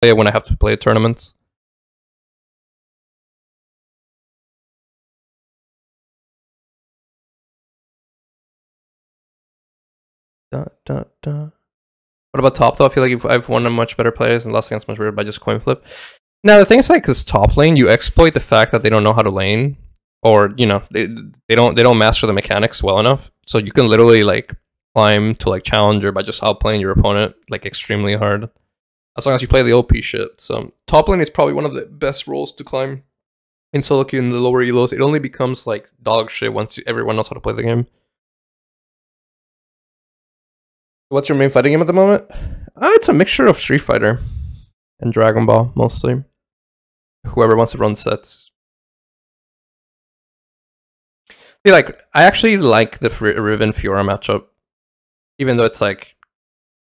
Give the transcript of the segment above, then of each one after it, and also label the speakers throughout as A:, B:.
A: play it when I have to play tournaments. What about top though? I feel like I've won a much better players and lost against much better by just coin flip. Now the thing is like, cause top lane, you exploit the fact that they don't know how to lane, or you know they don't master the mechanics well enough. So you can literally like climb to like challenger by just outplaying your opponent like extremely hard, as long as you play the OP shit. So top lane is probably one of the best roles to climb in solo queue in the lower elos. It only becomes like dog shit once everyone knows how to play the game. What's your main fighting game at the moment? It's a mixture of Street Fighter and Dragon Ball, mostly. Whoever wants to run sets. See, like, I actually like the Riven Fiora matchup, even though it's like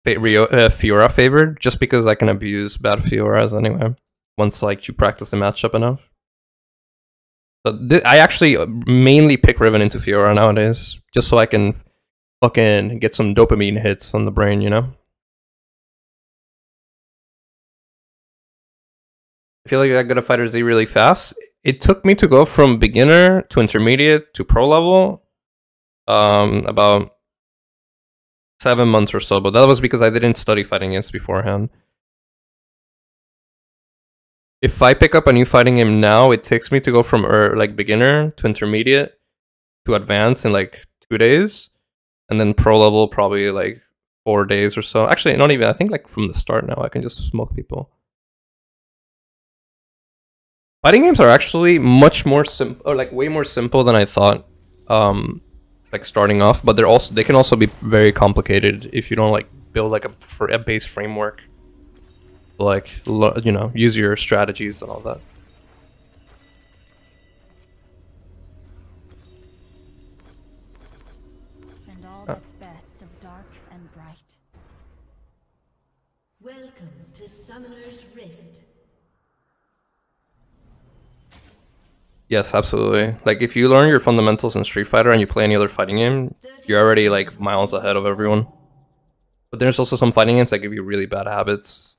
A: Fiora favored, just because I can abuse bad Fioras anyway, once like you practice the matchup enough. But I actually mainly pick Riven into Fiora nowadays, just so I can fucking get some dopamine hits on the brain, you know? I feel like I got a Fighter Z really fast. It took me to go from beginner to intermediate to pro level about 7 months or so, but that was because I didn't study fighting games beforehand. If I pick up a new fighting game now, it takes me to go from like beginner to intermediate to advanced in like 2 days, and then pro level probably like 4 days or so. Actually, not even. I think like from the start now, I can just smoke people. Fighting games are actually much more simple, or like way more simple than I thought. Like starting off, but they can also be very complicated if you don't like build like a base framework. Like, you know, use your strategies and all that.
B: And all that's best of dark and bright.
C: Welcome to Summoner's Rift.
A: Yes, absolutely. Like, if you learn your fundamentals in Street Fighter and you play any other fighting game, you're already like miles ahead of everyone. But there's also some fighting games that give you really bad habits.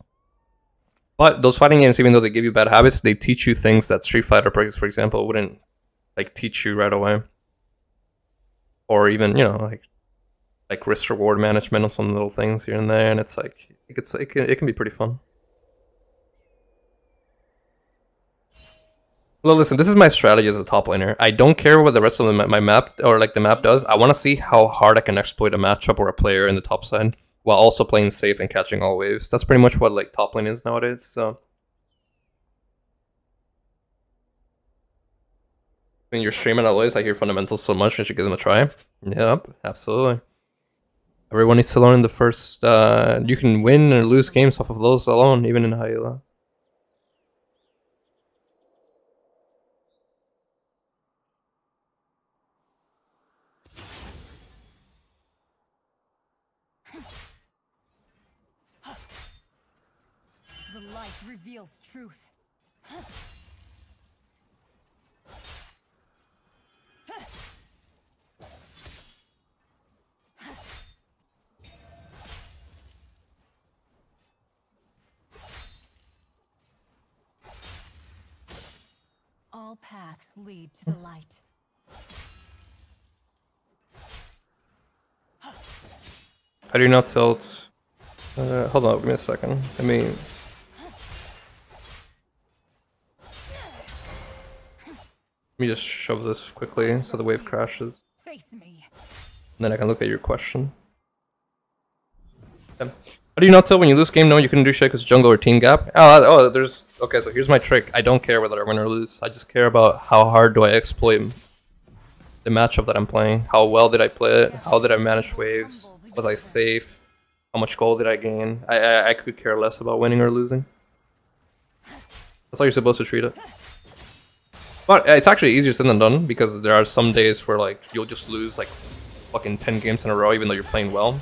A: But those fighting games, even though they give you bad habits, they teach you things that Street Fighter, for example, wouldn't like teach you right away. Or even, you know, like risk reward management on some little things here and there, and it's like it can be pretty fun. Well, listen, this is my strategy as a top laner. I don't care what the rest of my map or like the map does. I want to see how hard I can exploit a matchup or a player in the top side, while also playing safe and catching all waves. That's pretty much what like top lane is nowadays. So when you're streaming always, I hear fundamentals so much, I should give them a try. Yep, absolutely. Everyone needs to learn the first. You can win or lose games off of those alone, even in high elo.
B: The light reveals truth. All paths lead to the light.
A: How do you not tilt? Hold on, give me a second. Let me just shove this quickly so the wave crashes.
B: Face me.
A: And then I can look at your question. Yeah. How do you not tell when you lose game? No, you couldn't do shit because jungle or team gap. There's... Okay, so here's my trick. I don't care whether I win or lose. I just care about how hard do I exploit the matchup that I'm playing. How well did I play it? How did I manage waves? Was I safe? How much gold did I gain? I could care less about winning or losing. That's how you're supposed to treat it. But it's actually easier said than done, because there are some days where like you'll just lose like fucking 10 games in a row even though you're playing well.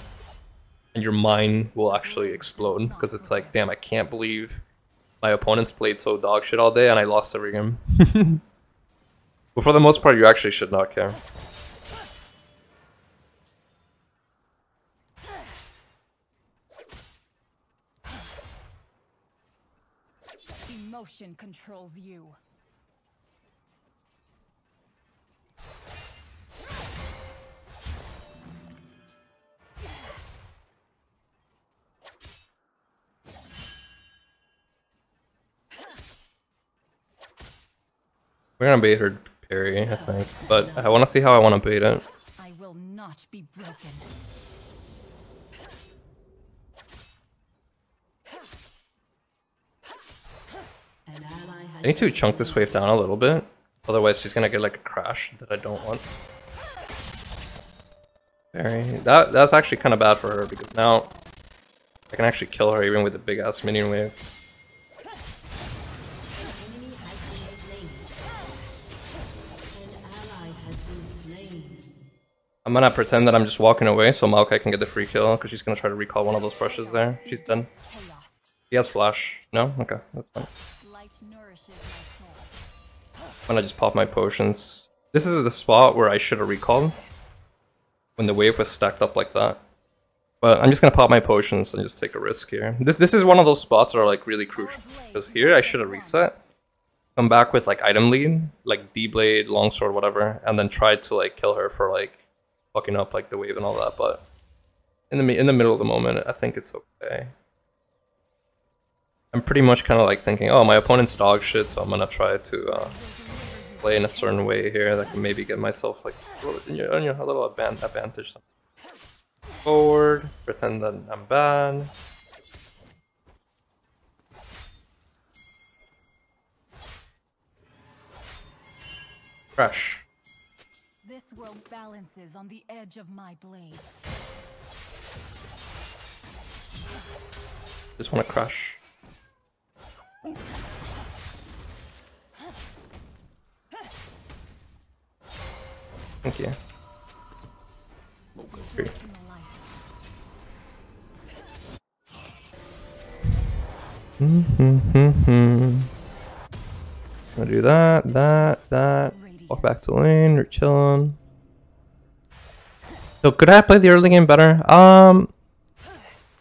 A: And your mind will actually explode, because it's like, damn, I can't believe my opponents played so dog shit all day and I lost every game. But for the most part, you actually should not care.
B: Emotion controls you.
A: We're gonna bait her parry, I think, but I want to see how I want to bait it.
B: I will not be broken.
C: An ally
A: I need to chunk this wave down a little bit, otherwise she's gonna get like a crash that I don't want. Parry. That's actually kind of bad for her because now I can actually kill her even with a big ass minion wave. I'm gonna pretend that I'm just walking away so Maokai can get the free kill because she's gonna try to recall one of those brushes there. She's done. He has flash. No? Okay, that's fine. I'm gonna just pop my potions. This is the spot where I should have recalled when the wave was stacked up like that. But I'm just gonna pop my potions and just take a risk here. This is one of those spots that are like really crucial because here I should have reset, come back with like item lead, like D-blade, longsword, whatever, and then try to like kill her for like fucking up like the wave and all that. But in the middle of the moment, I think it's okay. I'm pretty much kind of like thinking, oh, my opponent's dog shit, so I'm gonna try to play in a certain way here that can maybe get myself like a little advantage. Forward, pretend that I'm bad. Crash.
B: This world balances on the edge of my blades.
A: Just want to crash. Thank you. Great. Gonna do that. Walk back to lane, we're chilling. So could I have played the early game better?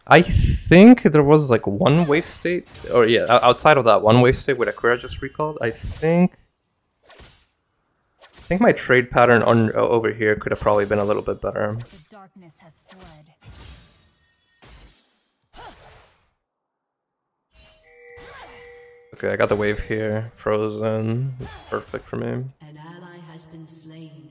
A: I think there was like one wave state, or yeah, outside of that one wave state with Akira just recalled. I think my trade pattern on over here could have probably been a little bit better.
B: The darkness has fled.
A: Okay, I got the wave here, frozen, perfect for me.
C: An ally has been slain.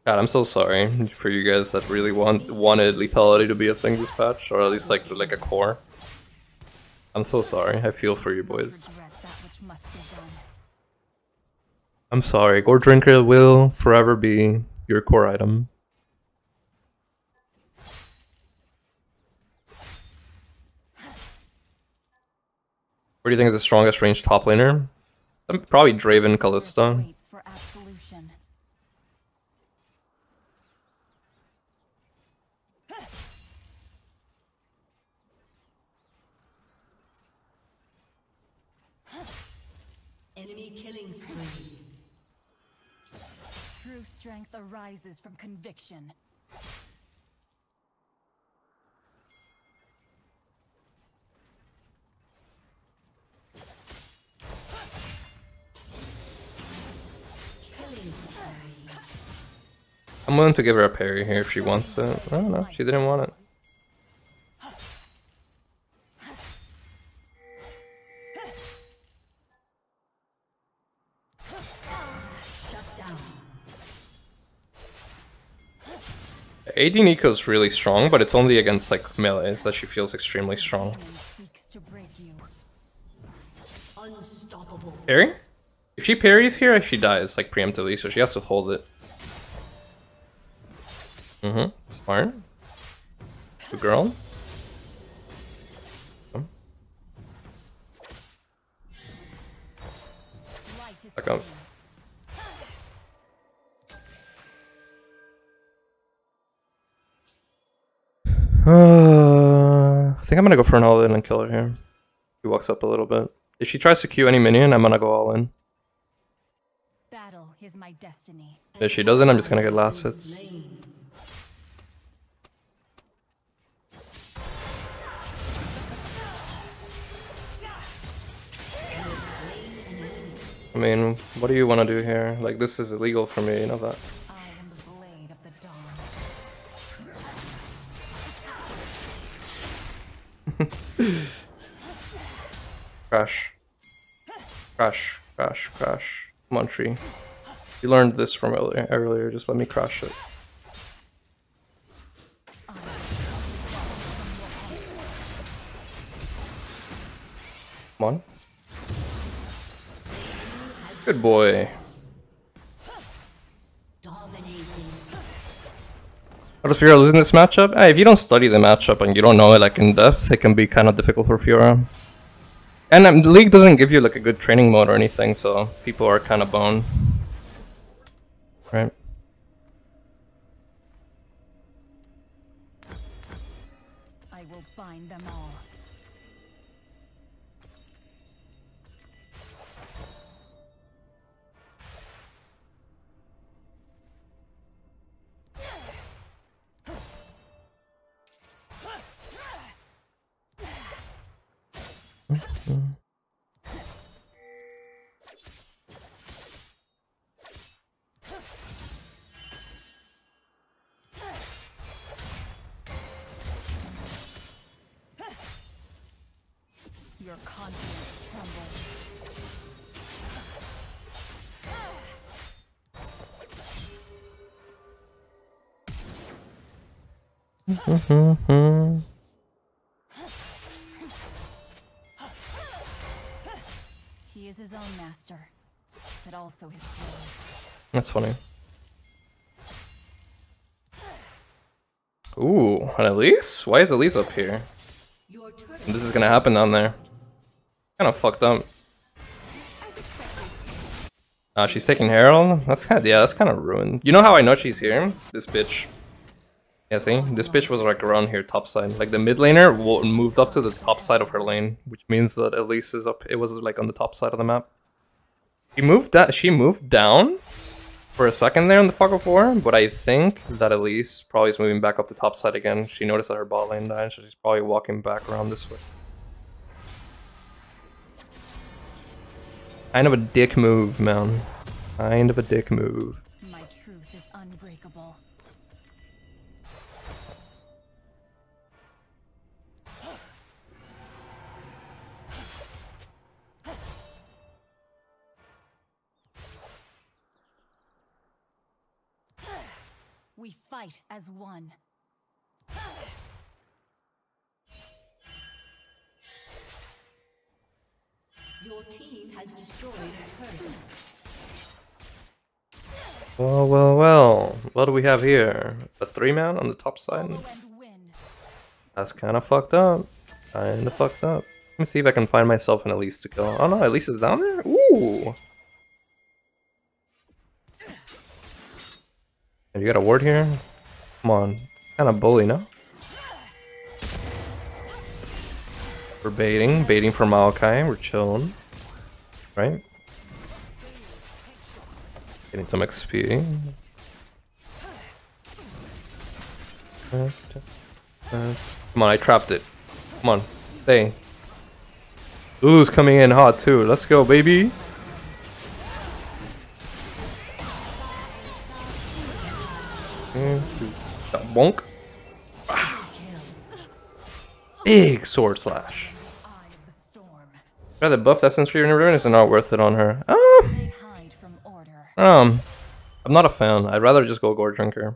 A: God, I'm so sorry for you guys that really wanted lethality to be a thing this patch, or at least like a core. I'm so sorry. I feel for you boys. I'm sorry. Gore Drinker will forever be your core item. What do you think is the strongest range top laner? Probably Draven Callista.
C: Enemy killing spree.
B: True strength arises from conviction.
A: I'm willing to give her a parry here if she wants it. I don't know, she didn't want it. AD Nico's really strong, but it's only against like melees that she feels extremely strong. Parry? If she parries here, she dies like preemptively, so she has to hold it. Smart. Good girl. Back up. I think I'm gonna go for an all-in and kill her here. He walks up a little bit. If she tries to Q any minion, I'm gonna go all in.
B: Battle is my destiny.
A: If she doesn't, I'm just gonna get last hits. I mean, what do you want to do here? Like, this is illegal for me, you know that.
B: I am the blade of the dawn.
A: Crash. Crash. Crash. Crash. Come on, tree. You learned this from earlier. Just let me crash it. Come on. Good boy. How does Fiora losing this matchup? Hey, if you don't study the matchup and you don't know it like in depth, it can be kind of difficult for Fiora. And the league doesn't give you like a good training mode or anything, so people are kind of boned. Right?
B: I will bind them all. Your confidence crumbles. He is his own master, but also his slave.
A: That's funny. Ooh, an Elise? Why is Elise up here? This is gonna happen down there. Kind of fucked up. She's taking Herald? That's kind of, yeah, that's kind of ruined. You know how I know she's here? This bitch. Yeah, see? This bitch was like around here, top side. Like the mid laner moved up to the top side of her lane, which means that Elise is up. It was like on the top side of the map. She moved down for a second there in the Fog of War, but I think that Elise probably is moving back up the top side again. She noticed that her bot lane died, so she's probably walking back around this way. Kind of a dick move, man. Kind of a dick move.
B: My truth is unbreakable. We fight as one.
C: Your team has destroyed a turret.
A: Well, well, well. What do we have here? A 3-man on the top side? That's kind of fucked up. Kinda fucked up. Let me see if I can find myself an Elise to kill. Oh no, Elise is down there? Ooh! Have you got a ward here? Come on. Kind of bully, no? We're baiting for Maokai. We're chilling. Right? Getting some XP. Come on, I trapped it. Come on, stay. Lulu's coming in hot too. Let's go, baby. Bonk. Big sword slash. Rather buff Essence for your Riven is not worth it on her. I'm not a fan. I'd rather just go Gore Drinker.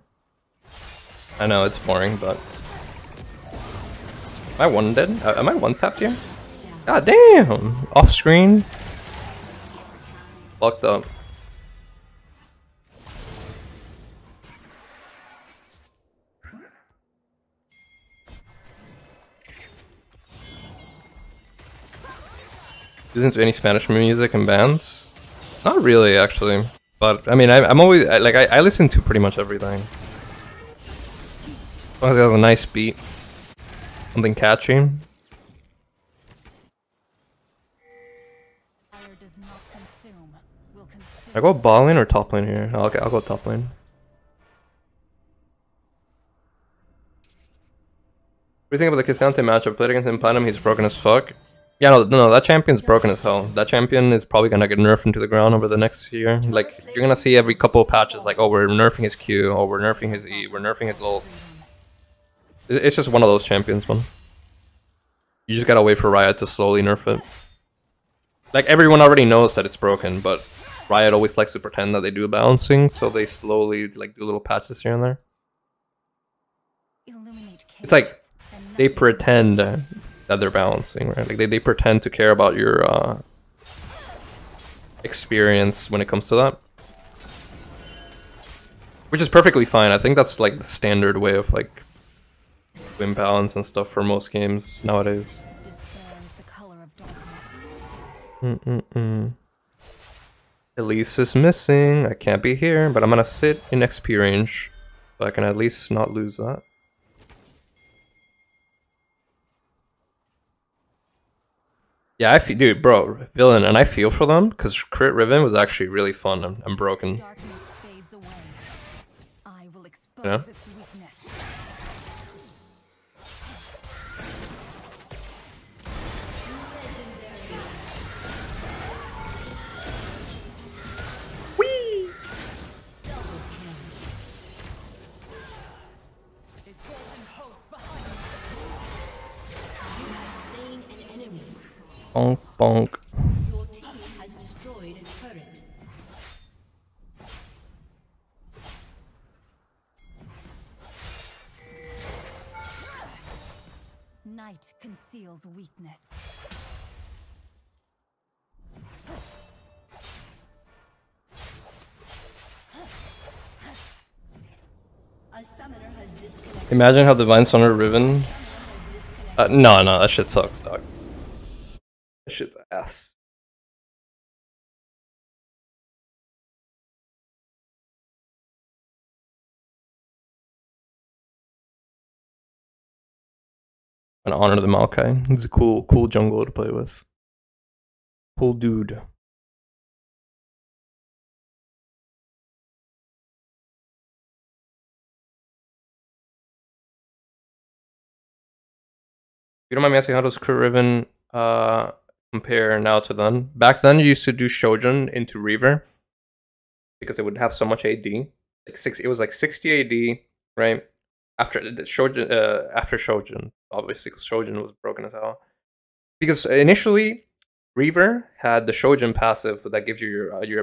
A: I know it's boring, but am I one dead? Am I one tapped here? God damn! Off screen. Fucked up. Listen to any Spanish music and bands? Not really, actually. But I mean, I'm always I listen to pretty much everything. As long as it has a nice beat, something catchy.
B: fire does not consume, will consume.
A: I go bot lane or top lane here? Oh, okay, I'll go top lane. What do you think about the Cassante matchup? Played against him, Platinum, he's broken as fuck. Yeah, no, that champion's broken as hell. That champion is probably gonna get nerfed into the ground over the next year. Like, you're gonna see every couple of patches, like, oh, we're nerfing his Q, oh, we're nerfing his E, we're nerfing his ult. It's just one of those champions, man. You just gotta wait for Riot to slowly nerf it. Like, everyone already knows that it's broken, but Riot always likes to pretend that they do balancing, so they slowly, like, do little patches here and there. It's like, they pretend that they're balancing, right? Like they pretend to care about your experience when it comes to that, which is perfectly fine. I think that's like the standard way of like win balance and stuff for most games nowadays. Elise is missing. I can't be here, but I'm gonna sit in XP range so I can at least not lose that. Yeah, I feel, dude, bro, villain, and I feel for them because Crit Riven was actually really fun and broken. Yeah. Whee! Bonk, bonk.
C: Your team has destroyed a turret.
B: Night conceals weakness.
C: A summoner has disconnected.
A: Imagine how Divine Summoner Riven. No, that shit sucks, dog. That shit's ass. An honor to the Maokai. He's a cool jungle to play with. Cool dude. You don't mind me asking, how does Crit Riven compare now to then? Back then, you used to do Shojin into Reaver because it would have so much AD. Like it was like 60 AD, right? After Shojin, obviously, because Shojin was broken as hell. Because initially, Reaver had the Shojin passive that gives you your